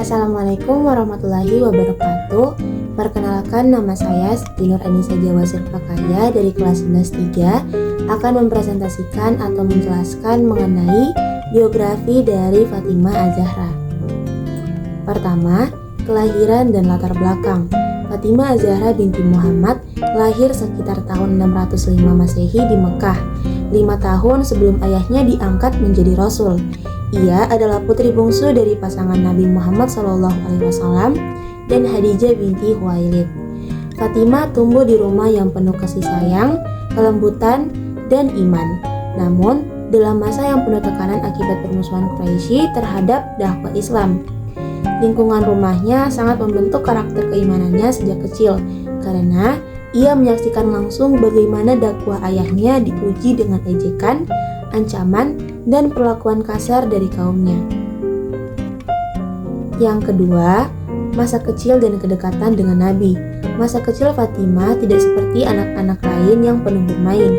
Assalamualaikum warahmatullahi wabarakatuh. Perkenalkan, nama saya Siti Nur Anissa Jawasir Pakaya dari kelas 11 3 akan mempresentasikan atau menjelaskan mengenai biografi dari Fatimah Az-Zahra. Pertama, kelahiran dan latar belakang. Fatimah Az-Zahra binti Muhammad lahir sekitar tahun 605 Masehi di Mekah, 5 tahun sebelum ayahnya diangkat menjadi Rasul. Ia adalah putri bungsu dari pasangan Nabi Muhammad SAW dan Khadijah binti Khuwailid. Fatimah tumbuh di rumah yang penuh kasih sayang, kelembutan, dan iman. Namun, dalam masa yang penuh tekanan akibat permusuhan Quraisy terhadap dakwah Islam, lingkungan rumahnya sangat membentuk karakter keimanannya sejak kecil, karena ia menyaksikan langsung bagaimana dakwah ayahnya diuji dengan ejekan, ancaman, dan perlakuan kasar dari kaumnya. Yang kedua, masa kecil dan kedekatan dengan Nabi. Masa kecil Fatimah tidak seperti anak-anak lain yang penuh bermain.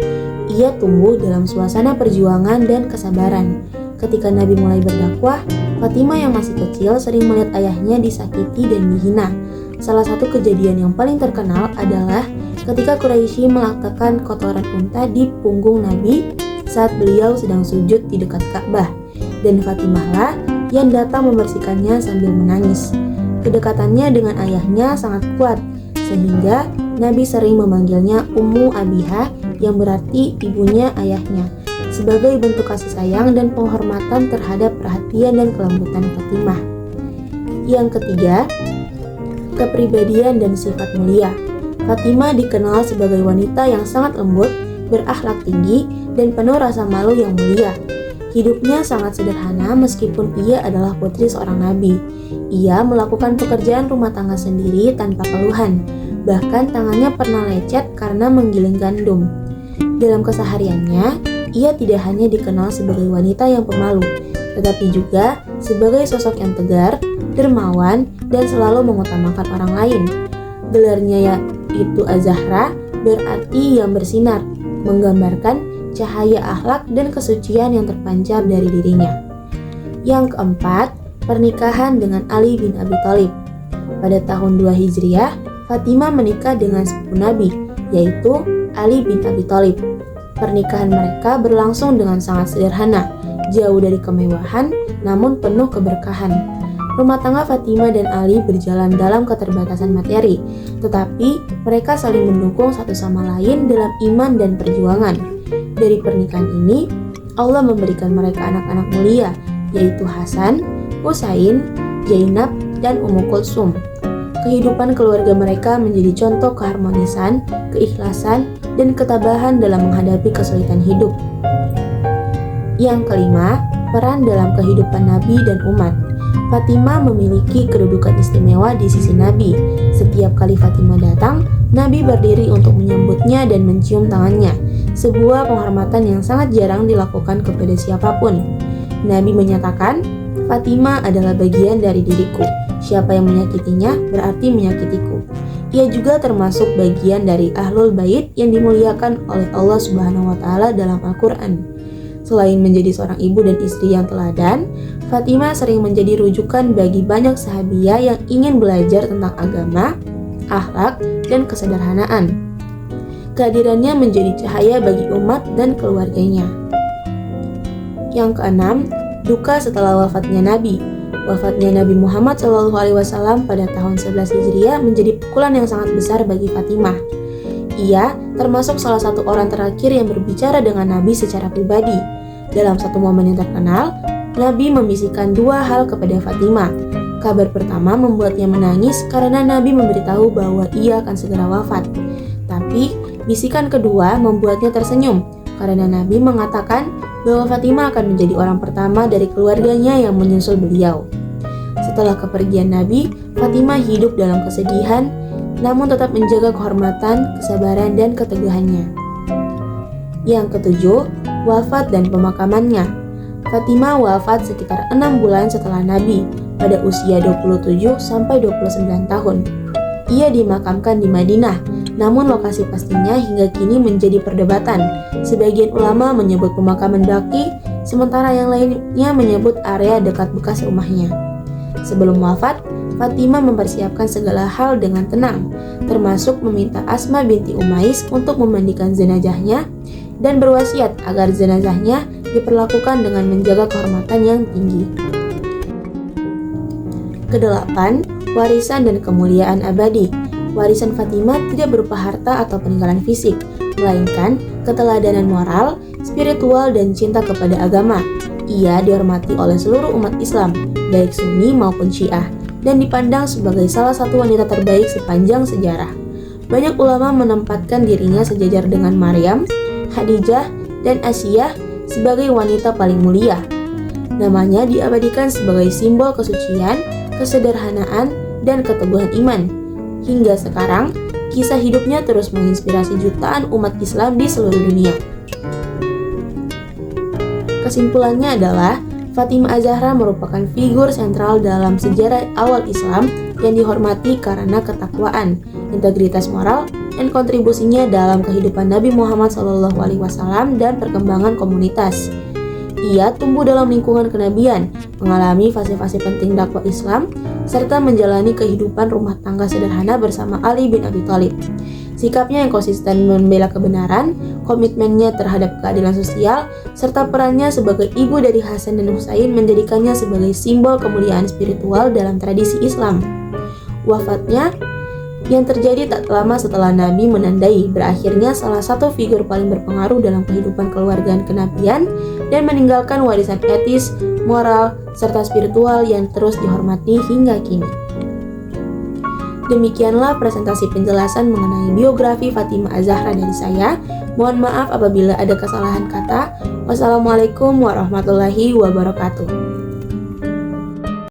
Ia tumbuh dalam suasana perjuangan dan kesabaran. Ketika Nabi mulai berdakwah, Fatimah yang masih kecil sering melihat ayahnya disakiti dan dihina. Salah satu kejadian yang paling terkenal adalah ketika Quraisy meletakkan kotoran unta di punggung Nabi saat beliau sedang sujud di dekat Ka'bah, dan Fatimahlah yang datang membersihkannya sambil menangis. Kedekatannya dengan ayahnya sangat kuat, sehingga Nabi sering memanggilnya Ummu Abiha, yang berarti ibunya ayahnya, sebagai bentuk kasih sayang dan penghormatan terhadap perhatian dan kelembutan Fatimah. Yang ketiga, kepribadian dan sifat mulia. Fatimah dikenal sebagai wanita yang sangat lembut, berakhlak tinggi, dan penuh rasa malu yang mulia. Hidupnya sangat sederhana meskipun ia adalah putri seorang nabi. Ia melakukan pekerjaan rumah tangga sendiri tanpa keluhan. Bahkan tangannya pernah lecet karena menggiling gandum. Dalam kesehariannya, ia tidak hanya dikenal sebagai wanita yang pemalu, tetapi juga sebagai sosok yang tegar, dermawan, dan selalu mengutamakan orang lain. Gelarnya yaitu Az-Zahra, berarti yang bersinar, menggambarkan cahaya akhlak dan kesucian yang terpancar dari dirinya. Yang keempat, pernikahan dengan Ali bin Abi Thalib. Pada tahun 2 Hijriah, Fatimah menikah dengan sepupu Nabi, yaitu Ali bin Abi Thalib. Pernikahan mereka berlangsung dengan sangat sederhana, jauh dari kemewahan, namun penuh keberkahan. Rumah tangga Fatimah dan Ali berjalan dalam keterbatasan materi, tetapi mereka saling mendukung satu sama lain dalam iman dan perjuangan. Dari pernikahan ini, Allah memberikan mereka anak-anak mulia, yaitu Hasan, Husain, Zainab, dan Ummu Kulsum. Kehidupan keluarga mereka menjadi contoh keharmonisan, keikhlasan, dan ketabahan dalam menghadapi kesulitan hidup. Yang kelima, peran dalam kehidupan Nabi dan umat. Fatimah memiliki kedudukan istimewa di sisi Nabi. Setiap kali Fatimah datang, Nabi berdiri untuk menyambutnya dan mencium tangannya, sebuah penghormatan yang sangat jarang dilakukan kepada siapapun. Nabi menyatakan, "Fatimah adalah bagian dari diriku. Siapa yang menyakitinya berarti menyakitiku." Ia juga termasuk bagian dari Ahlul Bait yang dimuliakan oleh Allah Subhanahu wa Ta'ala dalam Al-Quran. Selain menjadi seorang ibu dan istri yang teladan, Fatimah sering menjadi rujukan bagi banyak sahabiah yang ingin belajar tentang agama, akhlak, dan kesederhanaan. Kehadirannya menjadi cahaya bagi umat dan keluarganya. Yang keenam, duka setelah wafatnya Nabi. Wafatnya Nabi Muhammad SAW pada tahun 11 Hijriah menjadi pukulan yang sangat besar bagi Fatimah. Ia termasuk salah satu orang terakhir yang berbicara dengan Nabi secara pribadi. Dalam satu momen yang terkenal, Nabi membisikkan dua hal kepada Fatimah. Kabar pertama membuatnya menangis karena Nabi memberitahu bahwa ia akan segera wafat. Tapi bisikan kedua membuatnya tersenyum karena Nabi mengatakan bahwa Fatimah akan menjadi orang pertama dari keluarganya yang menyusul beliau. Setelah kepergian Nabi, Fatimah hidup dalam kesedihan, namun tetap menjaga kehormatan, kesabaran, dan keteguhannya. Yang ketujuh, wafat dan pemakamannya. Fatimah wafat sekitar 6 bulan setelah Nabi, pada usia 27 sampai 29 tahun. Ia dimakamkan di Madinah, namun lokasi pastinya hingga kini menjadi perdebatan. Sebagian ulama menyebut pemakaman Baqi, sementara yang lainnya menyebut area dekat bekas rumahnya. Sebelum wafat, Fatimah mempersiapkan segala hal dengan tenang, termasuk meminta Asma binti Umais untuk memandikan jenazahnya dan berwasiat agar jenazahnya diperlakukan dengan menjaga kehormatan yang tinggi. Kedelapan, warisan dan kemuliaan abadi. Warisan Fatimah tidak berupa harta atau peninggalan fisik, melainkan keteladanan moral, spiritual, dan cinta kepada agama. Ia dihormati oleh seluruh umat Islam, baik Sunni maupun Syiah, dan dipandang sebagai salah satu wanita terbaik sepanjang sejarah. Banyak ulama menempatkan dirinya sejajar dengan Maryam, Khadijah, dan Asiyah sebagai wanita paling mulia. Namanya diabadikan sebagai simbol kesucian, kesederhanaan, dan keteguhan iman. Hingga sekarang, kisah hidupnya terus menginspirasi jutaan umat Islam di seluruh dunia. Kesimpulannya adalah, Fatimah Az-Zahra merupakan figur sentral dalam sejarah awal Islam yang dihormati karena ketakwaan, integritas moral, dan kontribusinya dalam kehidupan Nabi Muhammad SAW dan perkembangan komunitas. Ia tumbuh dalam lingkungan kenabian, mengalami fase-fase penting dakwah Islam, serta menjalani kehidupan rumah tangga sederhana bersama Ali bin Abi Thalib. Sikapnya yang konsisten membela kebenaran, komitmennya terhadap keadilan sosial, serta perannya sebagai ibu dari Hasan dan Husain menjadikannya sebagai simbol kemuliaan spiritual dalam tradisi Islam. Wafatnya yang terjadi tak lama setelah Nabi menandai berakhirnya salah satu figur paling berpengaruh dalam kehidupan keluargaan kenabian dan meninggalkan warisan etis, moral, serta spiritual yang terus dihormati hingga kini. Demikianlah presentasi penjelasan mengenai biografi Fatimah Az-Zahra dari saya. Mohon maaf apabila ada kesalahan kata. Wassalamualaikum warahmatullahi wabarakatuh.